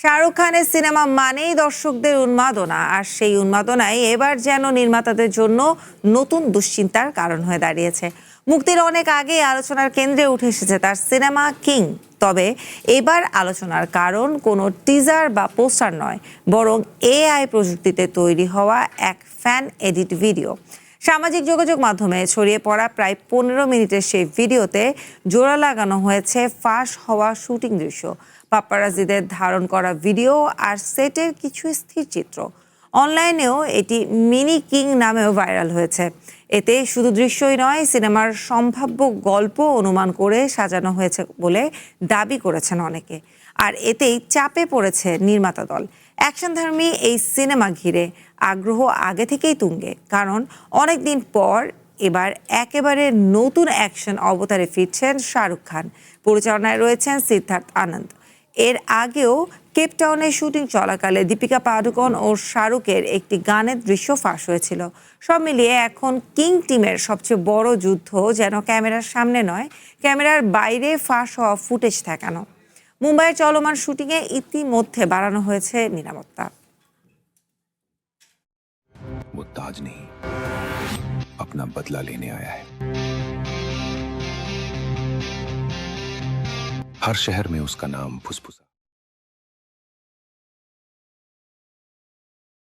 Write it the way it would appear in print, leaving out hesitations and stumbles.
শাহরুখ খানের সিনেমা মানেই দর্শকদের উন্মাদনা, আর সেই উন্মাদনায় এবার যেন নির্মাতাদের জন্য নতুন দুশ্চিন্তার কারণ হয়ে দাঁড়িয়েছে। মুক্তির অনেক আগেই আলোচনার কেন্দ্রে উঠে এসেছে তার সিনেমা কিং। তবে এবার আলোচনার কারণ কোনো টিজার বা পোস্টার নয়, বরং এআই প্রযুক্তিতে তৈরি হওয়া এক ফ্যান এডিট ভিডিও। সামাজিক যোগাযোগ মাধ্যমে ছড়িয়ে পড়া প্রায় 15 মিনিটের সেই ভিডিওতে জোড়া লাগানো হয়েছে ফাঁস হওয়া শুটিং দৃশ্য, পাপ্পারাজিদের ধারণ করা ভিডিও আর সেটের কিছু স্থির চিত্র। অনলাইনেও এটি মিনি কিং নামেও ভাইরাল হয়েছে। এতে শুধু দৃশ্যই নয়, সিনেমার সম্ভাব্য গল্প অনুমান করে সাজানো হয়েছে বলে দাবি করেছেন অনেকে। আর এতেই চাপে পড়েছে নির্মাতা দল। অ্যাকশনধর্মী এই সিনেমা ঘিরে আগ্রহ আগে থেকেই তুঙ্গে, কারণ অনেক দিন পর এবার একেবারে নতুন অ্যাকশন অবতারে ফিরছেন শাহরুখ খান। পরিচালনায় রয়েছেন সিদ্ধার্থ আনন্দ। এর আগেও কেপটাউনে শুটিং চলাকালে দীপিকা পাডুকোন ও শাহরুখের একটি গানের দৃশ্য ফাঁস হয়েছিল। সব মিলিয়ে এখন কিং টিমের সবচেয়ে বড় যুদ্ধ যেন ক্যামেরার সামনে নয়, ক্যামেরার বাইরে ফাঁস হওয়া ফুটেজ ঠেকানো। মুম্বাইয়ের চলমান শুটিংয়ে ইতিমধ্যে বাড়ানো হয়েছে নিরাপত্তা। वो ताज नहीं, अपना बदला लेने आया है। हर शहर में उसका नाम फुसफुसा।